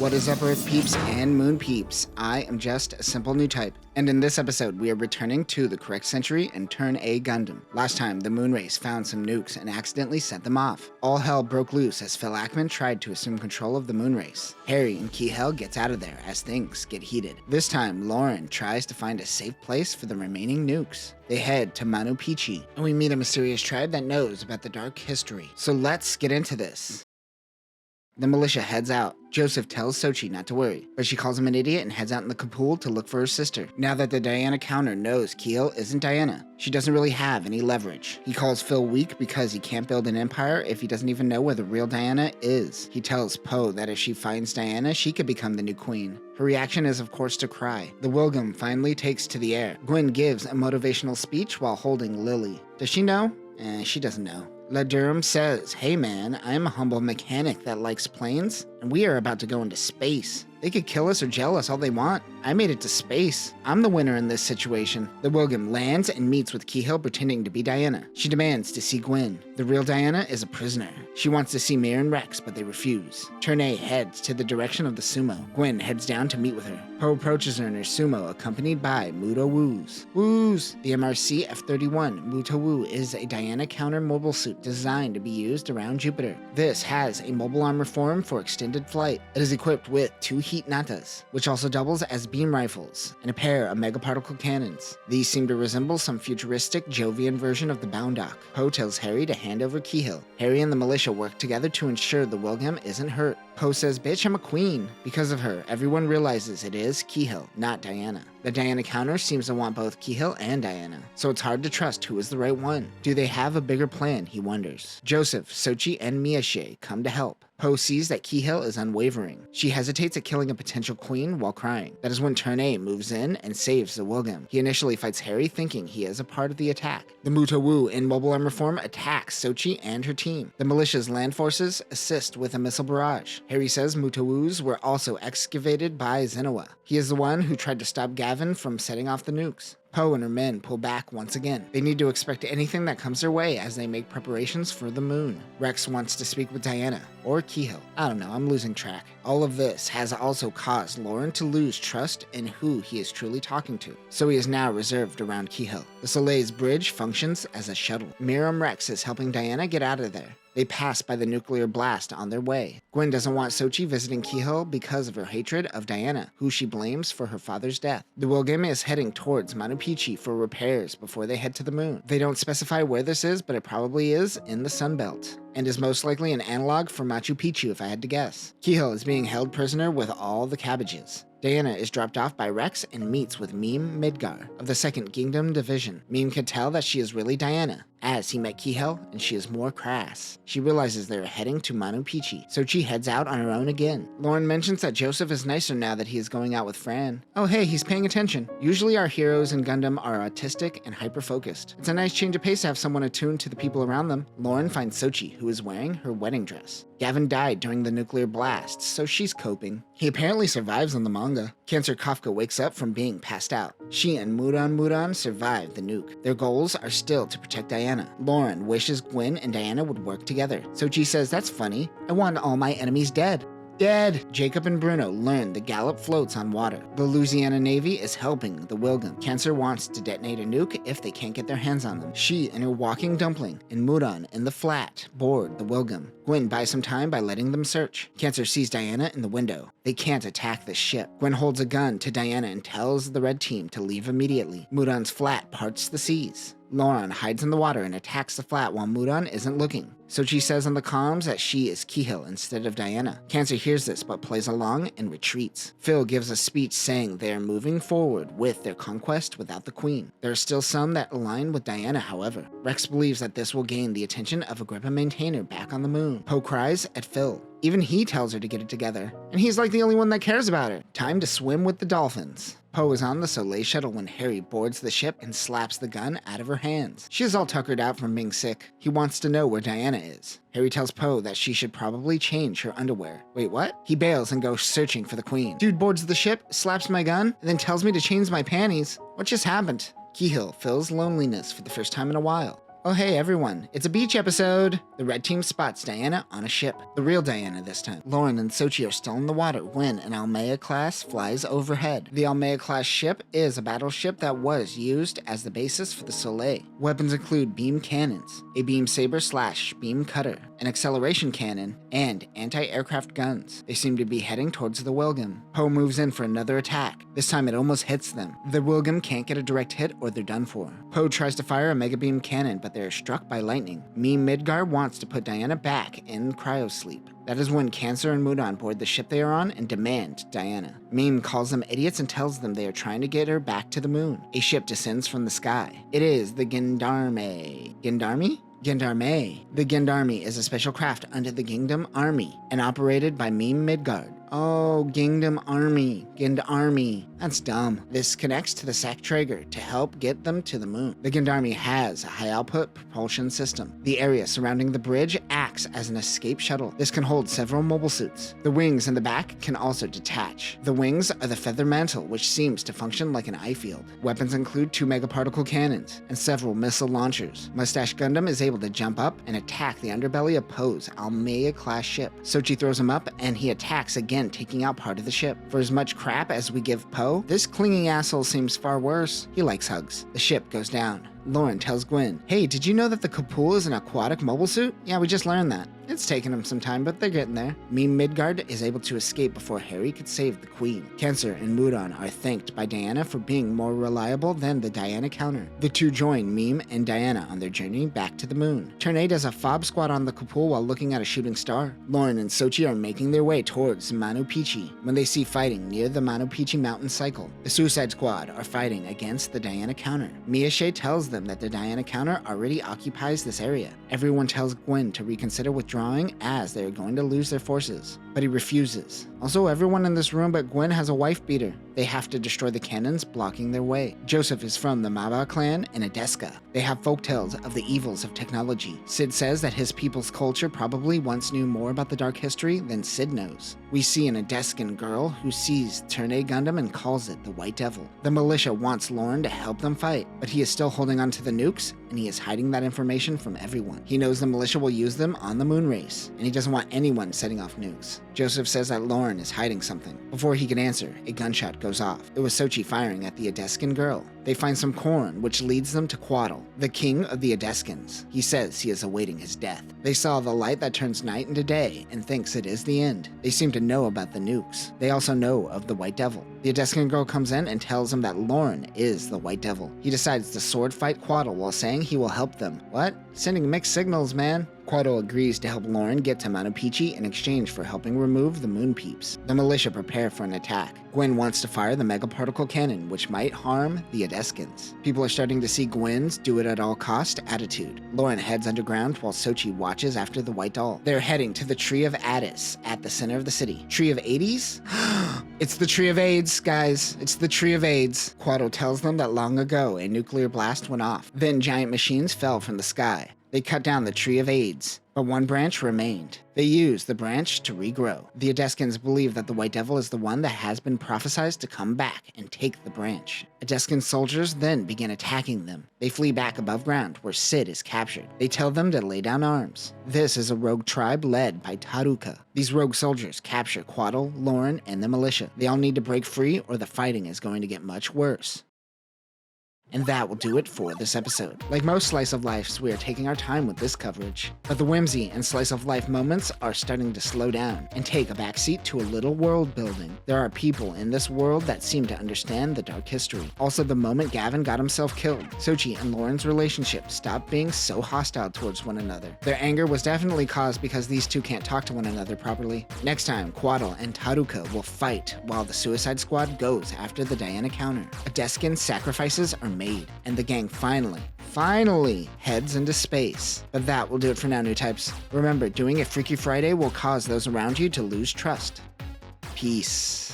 What is up, Earth peeps and moon peeps? I am just a simple new type, and in this episode we are returning to the correct century and turn A Gundam. Last time, the moon race found some nukes and accidentally set them off. All hell broke loose as Phil Ackman tried to assume control of the moon race. Harry and Kihel gets out of there as things get heated. This time, Lauren tries to find a safe place for the remaining nukes. They head to Manu, and we meet a mysterious tribe that knows about the dark history. So let's get into this. The militia heads out. Joseph tells Sochi not to worry, but she calls him an idiot and heads out in the Kapul to look for her sister. Now that the Diana counter knows Kihel isn't Diana, she doesn't really have any leverage. He calls Phil weak because he can't build an empire if he doesn't even know where the real Diana is. He tells Poe that if she finds Diana, she could become the new queen. Her reaction is of course to cry. The Wilgum finally takes to the air. Gwen gives a motivational speech while holding Lily. Does she know? She doesn't know. La Durham says, "Hey man, I'm a humble mechanic that likes planes, and we are about to go into space. They could kill us or jail us all they want. I made it to space. I'm the winner in this situation." The Wilgum lands and meets with Kihel pretending to be Diana. She demands to see Gwen. The real Diana is a prisoner. She wants to see Mir and Rex, but they refuse. Turn A heads to the direction of the sumo. Gwen heads down to meet with her. Poe approaches her in her sumo, accompanied by Muttowooos. Woos! The MRC-F31 Muttowoooo is a Diana counter mobile suit designed to be used around Jupiter. This has a mobile armor form for extended flight. It is equipped with 2 heat natas, which also doubles as beam rifles, and a pair of megaparticle cannons. These seem to resemble some futuristic Jovian version of the Boundock. Poe tells Harry to hand over Kihel. Harry and the militia work together to ensure the Wilgum isn't hurt. Poe says, "Bitch, I'm a queen." Because of her, everyone realizes it is Kihel, not Diana. The Diana counter seems to want both Kihel and Diana, so it's hard to trust who is the right one. Do they have a bigger plan, he wonders. Joseph, Sochi, and Miashe come to help. Poe sees that Kihel is unwavering. She hesitates at killing a potential queen while crying. That is when Turn A moves in and saves the Wilgum. He initially fights Harry thinking he is a part of the attack. The Muttowoooo in mobile armor form attacks Sochi and her team. The militia's land forces assist with a missile barrage. Harry says Muttowooos were also excavated by Zenoa. He is the one who tried to stop Gavin from setting off the nukes. Poe and her men pull back once again. They need to expect anything that comes their way as they make preparations for the moon. Rex wants to speak with Diana, or Kihel. I don't know, I'm losing track. All of this has also caused Lauren to lose trust in who he is truly talking to, so he is now reserved around Kihel. The Soleil's bridge functions as a shuttle. Miriam Rex is helping Diana get out of there. They pass by the nuclear blast on their way. Gwen doesn't want Sochi visiting Kihel because of her hatred of Diana, who she blames for her father's death. The Wilgum is heading towards Manu for repairs before they head to the moon. They don't specify where this is, but it probably is in the Sunbelt, and is most likely an analog for Machu Picchu if I had to guess. Kihel is being held prisoner with all the cabbages. Diana is dropped off by Rex and meets with Meme Midgar of the 2nd Gundam Division. Meme can tell that she is really Diana, as he met Kihel and she is more crass. She realizes they are heading to Manu, so she heads out on her own again. Lauren mentions that Joseph is nicer now that he is going out with Fran. Oh hey, he's paying attention. Usually our heroes in Gundam are autistic and hyper-focused. It's a nice change of pace to have someone attuned to the people around them. Lauren finds Sochi, who is wearing her wedding dress. Gavin died during the nuclear blast, so she's coping. He apparently survives on the manga. Cancer Kafka wakes up from being passed out. She and Muran survive the nuke. Their goals are still to protect Diana. Lauren wishes Gwen and Diana would work together. Sochi says, "That's funny. I want all my enemies dead." Dead! Jacob and Bruno learn the Gallop floats on water. The Louisiana Navy is helping the Wilgum. Cancer wants to detonate a nuke if they can't get their hands on them. She and her walking dumpling and Muran in the flat board the Wilgum. Gwen buys some time by letting them search. Cancer sees Diana in the window. They can't attack the ship. Gwen holds a gun to Diana and tells the red team to leave immediately. Muran's flat parts the seas. Lauren hides in the water and attacks the flat while Muran isn't looking. Sochi says on the comms that she is Kihel instead of Diana. Cancer hears this but plays along and retreats. Phil gives a speech saying they are moving forward with their conquest without the queen. There are still some that align with Diana, however. Rex believes that this will gain the attention of Agrippa maintainer back on the moon. Poe cries at Phil. Even he tells her to get it together, and he's like the only one that cares about her. Time to swim with the dolphins. Poe is on the Soleil shuttle when Harry boards the ship and slaps the gun out of her hands. She is all tuckered out from being sick. He wants to know where Diana is. Harry tells Poe that she should probably change her underwear. Wait, what? He bails and goes searching for the queen. Dude boards the ship, slaps my gun, and then tells me to change my panties. What just happened? Kihel feels loneliness for the first time in a while. Oh hey everyone, it's a beach episode! The red team spots Diana on a ship. The real Diana this time. Lauren and Sochi are still in the water when an Almea class flies overhead. The Almea class ship is a battleship that was used as the basis for the Soleil. Weapons include beam cannons, a beam saber / beam cutter, an acceleration cannon, and anti-aircraft guns. They seem to be heading towards the Wilgam. Poe moves in for another attack. This time it almost hits them. The Wilgam can't get a direct hit or they're done for. Poe tries to fire a mega beam cannon, but they're struck by lightning. Meme Midgard wants to put Diana back in cryosleep. That is when Cancer and Muttowoooo board the ship they are on and demand Diana. Meme calls them idiots and tells them they are trying to get her back to the moon. A ship descends from the sky. It is the Gendarme. Gendarme? Gendarme. The Gendarme is a special craft under the Gundam Army and operated by Meme Midgard. Oh, Gundam Army. Gendarme. That's dumb. This connects to the Sack Traeger to help get them to the moon. The Gendarme has a high-output propulsion system. The area surrounding the bridge acts as an escape shuttle. This can hold several mobile suits. The wings in the back can also detach. The wings are the feather mantle, which seems to function like an eye field. Weapons include 2 megaparticle cannons and several missile launchers. Mustache Gundam is able to jump up and attack the underbelly of Poe's Almea-class ship. Sochi throws him up and he attacks again, taking out part of the ship. For as much crap as we give Poe, this clinging asshole seems far worse. He likes hugs. The ship goes down. Lauren tells Gwen, "Hey, did you know that the Kapul is an aquatic mobile suit?" "Yeah, we just learned that." It's taken them some time, but they're getting there. Meme Midgard is able to escape before Harry could save the Queen. Cancer and Muttowoooo are thanked by Diana for being more reliable than the Diana counter. The two join Meme and Diana on their journey back to the moon. Tornado does a fob squat on the Kapul while looking at a shooting star. Lauren and Sochi are making their way towards Manu when they see fighting near the Manu mountain cycle. The Suicide Squad are fighting against the Diana counter. Miyashe tells them that the Diana counter already occupies this area. Everyone tells Gwen to reconsider withdrawing as they are going to lose their forces, but he refuses. Also, everyone in this room but Gwen has a wife beater. They have to destroy the cannons blocking their way. Joseph is from the Maba clan in Adescan. They have folktales of the evils of technology. Sid says that his people's culture probably once knew more about the dark history than Sid knows. We see an Adescan girl who sees Turn A Gundam and calls it the White Devil. The militia wants Lauren to help them fight, but he is still holding on to the nukes and he is hiding that information from everyone. He knows the militia will use them on the moon race, and he doesn't want anyone setting off nukes. Joseph says that Lauren is hiding something. Before he can answer, a gunshot goes off. It was Sochi firing at the Adescan girl. They find some corn, which leads them to Quaddle, the king of the Adescans. He says he is awaiting his death. They saw the light that turns night into day and thinks it is the end. They seem to know about the nukes. They also know of the White Devil. The Adescan girl comes in and tells him that Lauren is the White Devil. He decides to sword fight Quaddle while saying he will help them. What? Sending mixed signals, man. Quaddle agrees to help Lauren get to Manu in exchange for helping remove the moon peeps. The militia prepare for an attack. Gwen wants to fire the megaparticle cannon, which might harm the Adescans. People are starting to see Gwen's do-it-at-all-cost attitude. Lauren heads underground while Sochi watches after the white doll. They're heading to the Tree of Adis at the center of the city. Tree of AIDS? It's the Tree of AIDS, guys. It's the Tree of AIDS. Quaddle tells them that long ago a nuclear blast went off. Then giant machines fell from the sky. They cut down the Tree of AIDS, but one branch remained. They used the branch to regrow. The Adescans believe that the White Devil is the one that has been prophesized to come back and take the branch. Adescan soldiers then begin attacking them. They flee back above ground, where Sid is captured. They tell them to lay down arms. This is a rogue tribe led by Taruka. These rogue soldiers capture Quaddle, Lauren, and the militia. They all need to break free or the fighting is going to get much worse. And that will do it for this episode. Like most slice of lives, we are taking our time with this coverage. But the whimsy and slice of life moments are starting to slow down and take a backseat to a little world building. There are people in this world that seem to understand the dark history. Also, the moment Gavin got himself killed, Sochi and Lauren's relationship stopped being so hostile towards one another. Their anger was definitely caused because these two can't talk to one another properly. Next time, Quaddle and Taruka will fight while the Suicide Squad goes after the Diana counter. Adescan sacrifices are made, and the gang finally heads into space. But that will do it for now, new types. Remember, doing a Freaky Friday will cause those around you to lose trust. Peace.